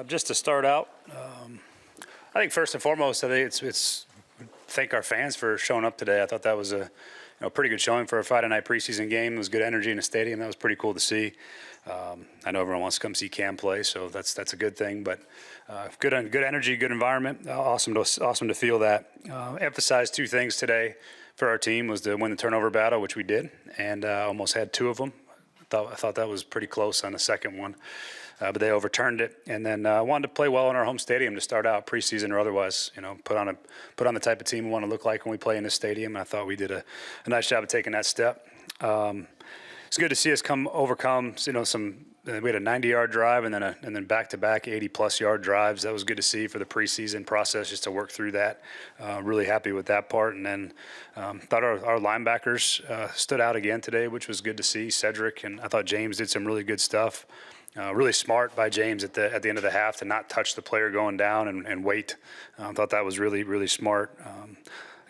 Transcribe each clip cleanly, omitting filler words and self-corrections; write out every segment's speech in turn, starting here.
Just to start out, I think first and foremost, I think it's thank our fans for showing up today. I thought that was a pretty good showing for a Friday night preseason game. It was good energy in the stadium. That was pretty cool to see. I know everyone wants to come see Cam play, so that's a good thing. But good energy, good environment. Awesome to feel that. Emphasized two things today for our team was to win the turnover battle, which we did, and almost had two of them. I thought that was pretty close on the second one. But they overturned it, and then wanted to play well in our home stadium to start out, preseason or otherwise. Put on the type of team we want to look like when we play in this stadium. And I thought we did a nice job of taking that step. It's good to see us overcome. We had a 90-yard drive and then back-to-back 80-plus yard drives. That was good to see for the preseason process, just to work through that. Really happy with that part. And then thought our linebackers stood out again today, which was good to see. Cedric and I thought James did some really good stuff. Really smart by James at the end of the half to not touch the player going down and wait. Thought that was really, really smart.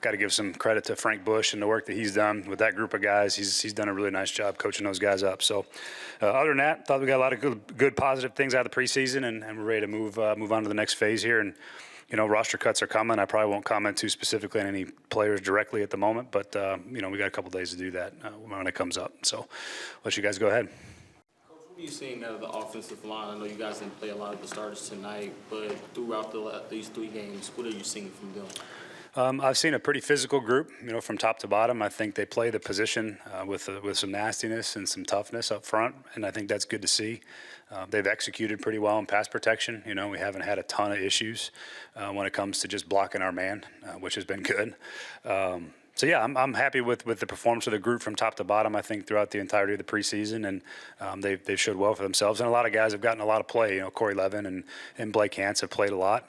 Got to give some credit to Frank Bush and the work that he's done with that group of guys. He's done a really nice job coaching those guys up. So other than that, thought we got a lot of good positive things out of the preseason, and we're ready to move on to the next phase here. And roster cuts are coming. I probably won't comment too specifically on any players directly at the moment, but we got a couple days to do that when it comes up. So let you guys go ahead. What are you seeing out of the offensive line? I know you guys didn't play a lot of the starters tonight, but throughout these three games, what are you seeing from them? I've seen a pretty physical group, from top to bottom. I think they play the position with some nastiness and some toughness up front, and I think that's good to see. They've executed pretty well in pass protection. We haven't had a ton of issues when it comes to just blocking our man, which has been good. So yeah, I'm happy with the performance of the group from top to bottom. I think throughout the entirety of the preseason, and they've showed well for themselves. And a lot of guys have gotten a lot of play. Corey Levin and Blake Hance have played a lot.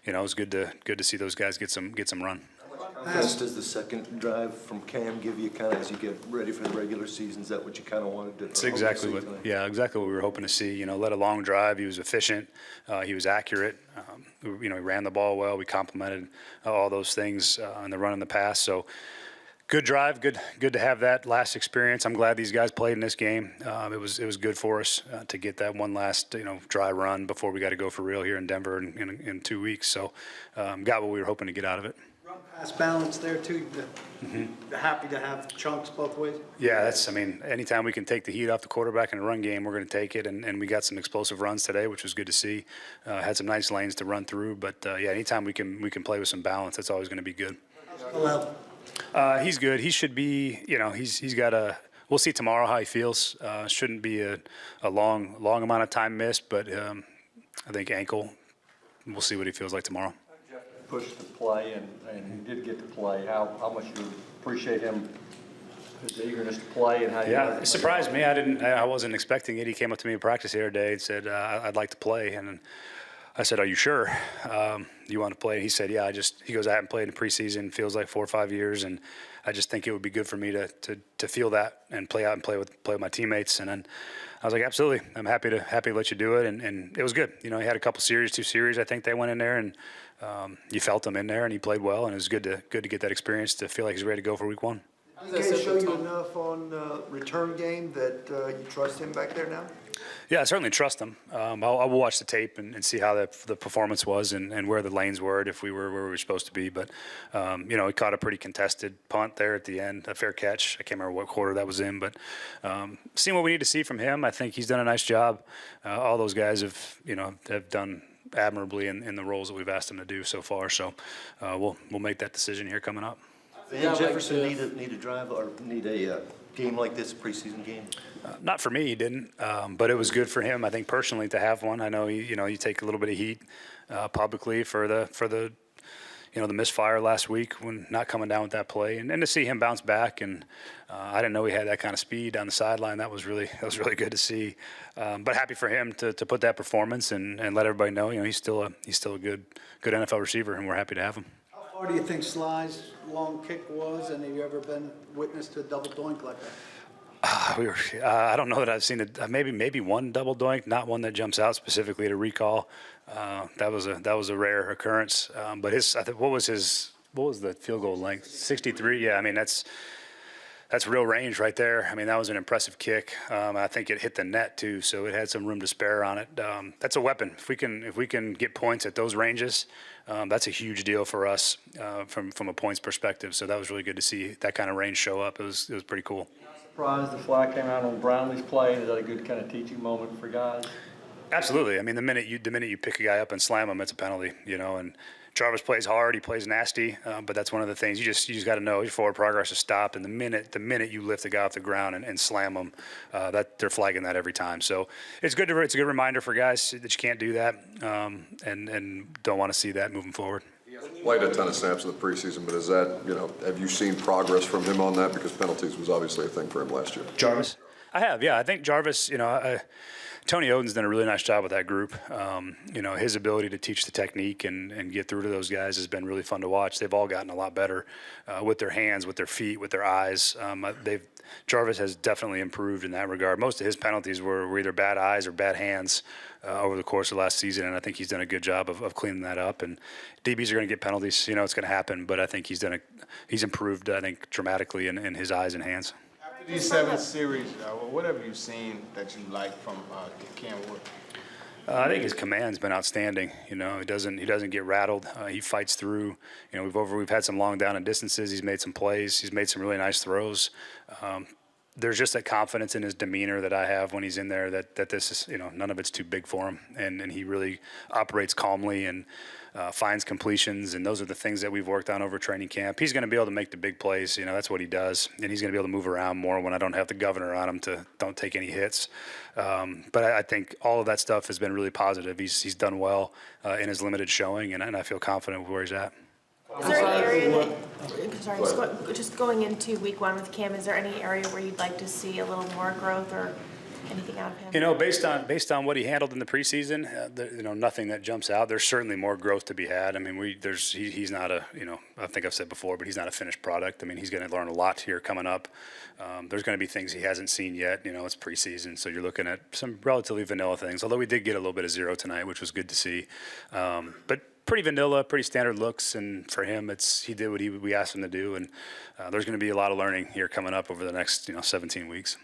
It was good to see those guys get some run. How does the second drive from Cam give you kind of as you get ready for the regular season? Is that what you kind of wanted to? It's exactly what we were hoping to see. Led a long drive. He was efficient. He was accurate. He ran the ball well. We complimented all those things in the run and the pass. So good drive. Good to have that last experience. I'm glad these guys played in this game. It was good for us to get that one last dry run before we got to go for real here in Denver in 2 weeks. So got what we were hoping to get out of it. Run pass balance there too. Happy to have chunks both ways. Yeah, anytime we can take the heat off the quarterback in a run game, we're going to take it. And we got some explosive runs today, which was good to see. Had some nice lanes to run through. But anytime we can play with some balance, that's always going to be good. He's good. He should be. He's got a. We'll see tomorrow how he feels. Shouldn't be a long amount of time missed, but I think ankle. We'll see what he feels like tomorrow. Pushed to play, and he did get to play. How much do you appreciate him, his eagerness to play, and how you? Yeah, it surprised me. I wasn't expecting it. He came up to me in practice the other day and said, "I'd like to play." And I said, "Are you sure you want to play?" And he said, "Yeah." He goes, "I haven't played in the preseason. Feels like 4 or 5 years, and I just think it would be good for me to feel that and play out and play with my teammates." And then I was like, "Absolutely. I'm happy to let you do it." And it was good. He had a couple series, 2 series. I think they went in there, and you felt him in there, and he played well. And it was good to get that experience to feel like he's ready to go for week 1. Did they show you enough on return game that you trust him back there now? Yeah, I certainly trust him. I'll watch the tape and see how the performance was and where the lanes were, if we were where we were supposed to be. But, he caught a pretty contested punt there at the end, a fair catch. I can't remember what quarter that was in. But seeing what we need to see from him, I think he's done a nice job. All those guys have done admirably in the roles that we've asked them to do so far. So we'll make that decision here coming up. Did Jefferson need a drive or need a game like this, preseason game? Not for me, he didn't. But it was good for him, I think, personally, to have one. I know you take a little bit of heat publicly for the misfire last week when not coming down with that play, and to see him bounce back. And I didn't know he had that kind of speed on the sideline. That was really good to see. But happy for him to put that performance and let everybody know he's still a good NFL receiver, and we're happy to have him. How far do you think Sly's long kick was, and have you ever been witness to a double doink like that? I don't know that I've seen it. Maybe one double doink, not one that jumps out specifically to recall. That was a rare occurrence. But I think what was the field goal length? 63. Yeah, I mean that's. that's real range right there. I mean, that was an impressive kick. I think it hit the net too, so it had some room to spare on it. That's a weapon. If we can get points at those ranges, that's a huge deal for us from a points perspective. So that was really good to see that kind of range show up. It was pretty cool. Surprised the flag came out on Brownlee's play. Is that a good kind of teaching moment for guys? Absolutely. I mean, the minute you pick a guy up and slam him, it's a penalty. And Jarvis plays hard. He plays nasty. But that's one of the things you just got to know. Your forward progress is stopped, and the minute you lift a guy off the ground and slam him, that they're flagging that every time. So it's a good reminder for guys that you can't do that, and don't want to see that moving forward. Played a ton of snaps in the preseason, but is that, have you seen progress from him on that? Because penalties was obviously a thing for him last year. Jarvis? I have, yeah. I think Jarvis, Tony Oden's done a really nice job with that group. His ability to teach the technique and get through to those guys has been really fun to watch. They've all gotten a lot better with their hands, with their feet, with their eyes. Jarvis has definitely improved in that regard. Most of his penalties were either bad eyes or bad hands over the course of last season, and I think he's done a good job of cleaning that up. And DBs are going to get penalties. It's going to happen, but I think he's improved, I think, dramatically in his eyes and hands. After these 7 series, what have you seen that you like from Cam Wood? I think his command's been outstanding. He doesn't get rattled. He fights through. We've had some long down and distances. He's made some plays. He's made some really nice throws. There's just that confidence in his demeanor that I have when he's in there that this is, none of it's too big for him. And he really operates calmly and finds completions. And those are the things that we've worked on over training camp. He's going to be able to make the big plays. That's what he does. And he's going to be able to move around more when I don't have the governor on him to don't take any hits. But I think all of that stuff has been really positive. He's done well in his limited showing, and I feel confident with where he's at. Is there any area just going into week 1 with Cam, is there any area where you'd like to see a little more growth or anything out of him? Based on what he handled in the preseason, nothing that jumps out. There's certainly more growth to be had. I mean, he's not I think I've said before, but he's not a finished product. I mean, he's going to learn a lot here coming up. There's going to be things he hasn't seen yet. It's preseason, so you're looking at some relatively vanilla things, although we did get a little bit of zero tonight, which was good to see. But pretty vanilla, pretty standard looks, and for him, he did what we asked him to do, and there's going to be a lot of learning here coming up over the next 17 weeks.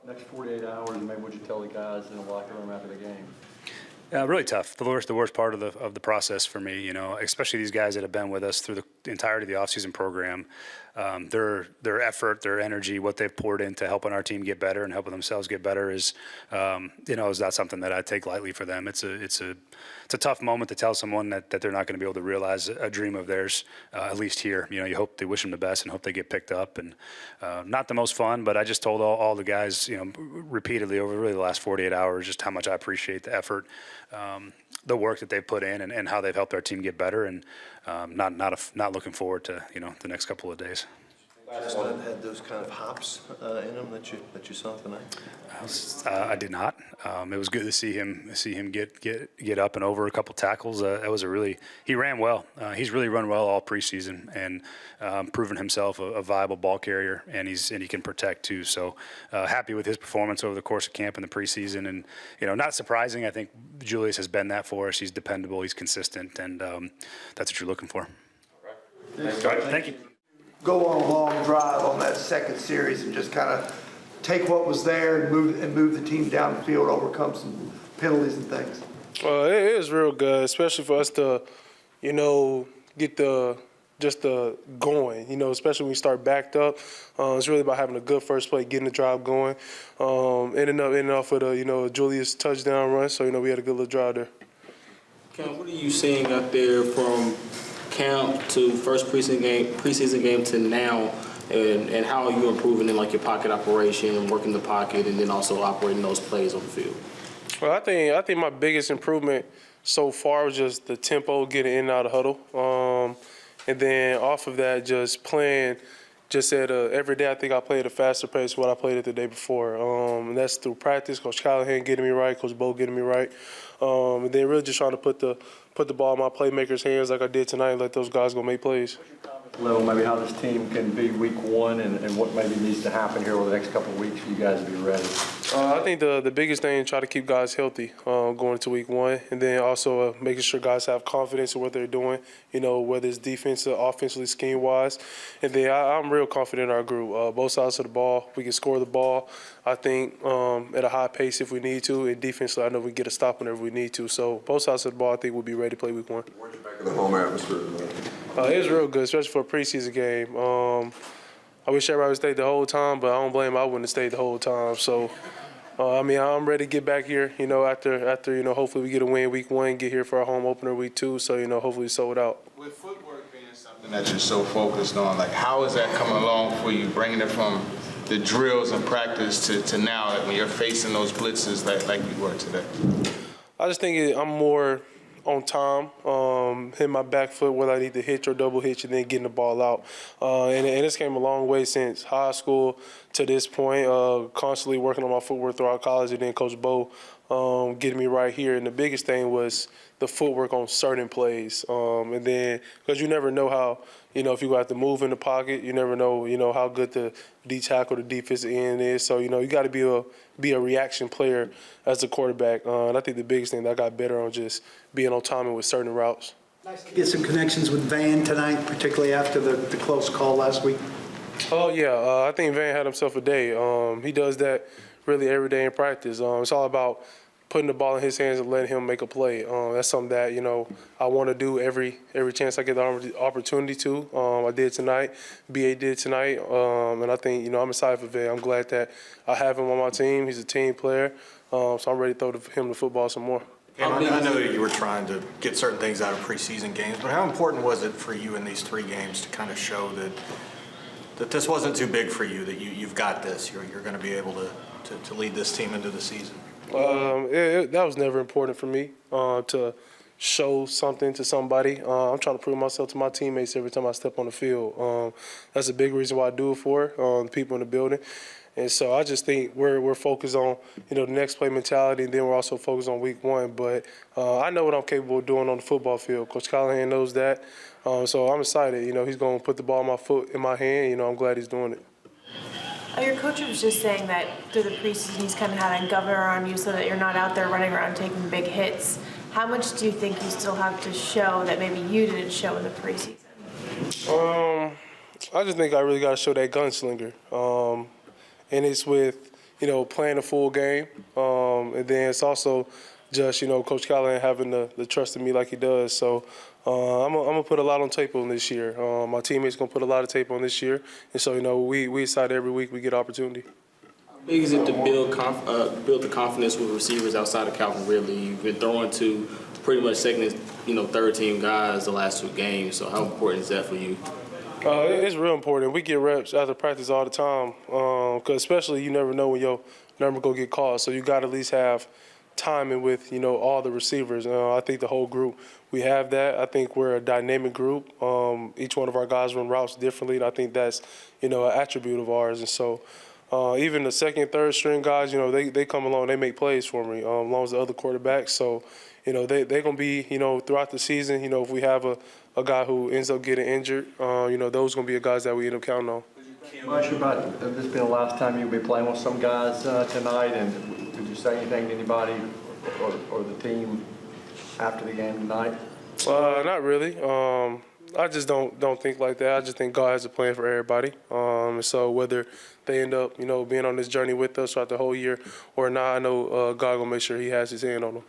Next 48 hours, and maybe what you tell the guys in the locker room after the game? Really tough. The worst part of the process for me, especially these guys that have been with us through the entirety of the offseason program. Their effort, their energy, what they've poured into helping our team get better and helping themselves get better is not something that I take lightly for them. It's a tough moment to tell someone that they're not going to be able to realize a dream of theirs, at least here. You hope they wish them the best and hope they get picked up. And not the most fun, but I just told all the guys, repeatedly over really the last 48 hours, just how much I appreciate the effort, the work that they've put in, and how they've helped our team get better. And not looking forward to the next couple of days. Last night had those kind of hops in them that you saw tonight. I did not. It was good to see him get up and over a couple tackles. He ran well. He's really run well all preseason and proven himself a viable ball carrier, and he can protect too. So happy with his performance over the course of camp in the preseason, and not surprising. I think Julius has been that for us. He's dependable. He's consistent, and that's what you're looking for. All right. Thank you. Go on a long drive on that second series and just kind of take what was there and move the team down the field, overcome some penalties and things? It is real good, especially for us to, get the going, especially when we start backed up. It's really about having a good first play, getting the drive going, ending off with a, Julius touchdown run. So, we had a good little drive there. Cam, what are you seeing out there from camp to first preseason game to now, and how are you improving in your pocket operation and working the pocket, and then also operating those plays on the field? Well, I think my biggest improvement so far was just the tempo, getting in and out of huddle, and then off of that, just playing. Just at every day, I think I played at a faster pace than what I played at the day before. And that's through practice, Coach Callahan getting me right, Coach Bo getting me right, and then really just trying to put the ball in my playmakers' hands like I did tonight and let those guys go make plays. Level, maybe how this team can be week 1 and what maybe needs to happen here over the next couple of weeks for you guys to be ready. I think the biggest thing is try to keep guys healthy going into week one, and then also making sure guys have confidence in what they're doing, whether it's defensive, offensively, scheme-wise. And then I'm real confident in our group. Both sides of the ball, we can score the ball, I think, at a high pace if we need to. And defensively, I know we can get a stop whenever we need to. So both sides of the ball, I think we'll be ready to play week one. Where'd you make of the home atmosphere tonight? It was real good, especially for a preseason game. I wish everybody would stayed the whole time, but I don't blame them. I wouldn't have stayed the whole time. So, I'm ready to get back here, after hopefully we get a win week one, get here for our home opener week two. So, hopefully we sold out. With footwork being something that you're so focused on, like how is that coming along for you, bringing it from the drills and practice to now, like when you're facing those blitzes like you were today? I just think I'm more on time, hitting my back foot whether I need to hitch or double hitch, and then getting the ball out. And this came a long way since high school to this point, constantly working on my footwork throughout college, and then Coach Bo getting me right here. And the biggest thing was the footwork on certain plays. And then, because you never know how, if you have to move in the pocket, you never know, how good the D tackle, the defensive end is. So, you got to be a reaction player as a quarterback. And I think the biggest thing that I got better on just being on timing with certain routes. Nice to get some connections with Van tonight, particularly after the close call last week. Oh, yeah. I think Van had himself a day. He does that really every day in practice. It's all about putting the ball in his hands and letting him make a play. That's something that, I want to do every chance I get the opportunity to. I did tonight. BA did tonight. And I think, I'm excited for Van. I'm glad that I have him on my team. He's a team player. So I'm ready to throw him the football some more. I know that you were trying to get certain things out of preseason games, but how important was it for you in these 3 games to kind of show that this wasn't too big for you, that you've got this, you're going to be able to lead this team into the season? That was never important for me, to show something to somebody. I'm trying to prove myself to my teammates every time I step on the field. That's a big reason why I do it for the people in the building. And so I just think we're focused on, the next play mentality, and then we're also focused on week one. But I know what I'm capable of doing on the football field. Coach Callahan knows that. So I'm excited. He's going to put the ball in my hand. I'm glad he's doing it. Your coach was just saying that through the preseason he's kind of had a governor on you so that you're not out there running around taking big hits. How much do you think you still have to show that maybe you didn't show in the preseason? I just think I really got to show that gunslinger. And it's with, playing a full game. And then it's also just, Coach Callahan having the trust in me like he does. So I'm going to put a lot on tape on this year. My teammates going to put a lot of tape on this year. And so, we excited every week we get opportunity. How big is it to build the confidence with receivers outside of Calvin Ridley? You've been throwing to pretty much second and third team guys the last 2 games. So how important is that for you? It's real important. We get reps after practice all the time, because especially you never know when your number go get called. So you got to at least have timing with all the receivers. I think the whole group, we have that. I think we're a dynamic group. Each one of our guys run routes differently, and I think that's an attribute of ours. And so even the second, third string guys, they come along, they make plays for me, along with the other quarterbacks. So they're going to be throughout the season. If we have a guy who ends up getting injured, those going to be the guys that we end up counting on. Much about this being the last time you'll be playing with some guys tonight, and did you say anything to anybody or the team after the game tonight? Not really. I just don't think like that. I just think God has a plan for everybody. So whether they end up, being on this journey with us throughout the whole year or not, I know God will make sure He has His hand on them.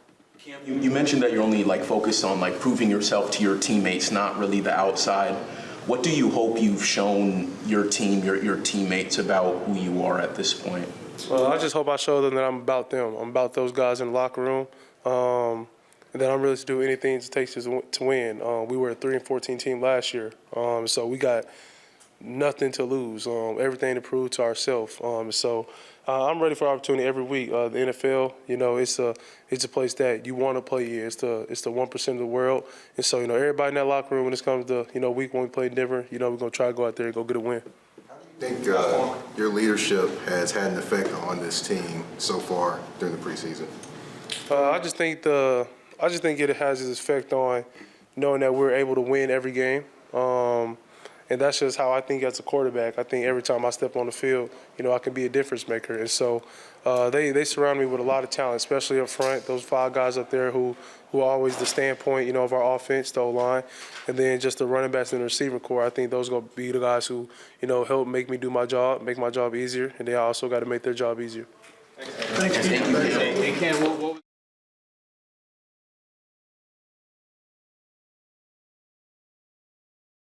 You mentioned that you're only focused on proving yourself to your teammates, not really the outside. What do you hope you've shown your team, your teammates about who you are at this point? I just hope I show them that I'm about them. I'm about those guys in the locker room, and that I'm really to do anything it takes to win. We were a 3-14 team last year, so we got nothing to lose, everything to prove to ourselves. So I'm ready for opportunity every week. The NFL, it's a place that you want to play in. It's the 1% of the world, and so everybody in that locker room when it comes to week when we play Denver, we're gonna try to go out there and go get a win. I think your leadership has had an effect on this team so far during the preseason. I just think it has its effect on knowing that we're able to win every game. And that's just how I think as a quarterback. I think every time I step on the field, I can be a difference maker. And so they surround me with a lot of talent, especially up front. Those 5 guys up there who are always the standpoint, of our offense, the O-line. And then just the running backs and the receiving core. I think those are going to be the guys who, help make me do my job, make my job easier. And they also got to make their job easier. Thank you. Hey, Ken, what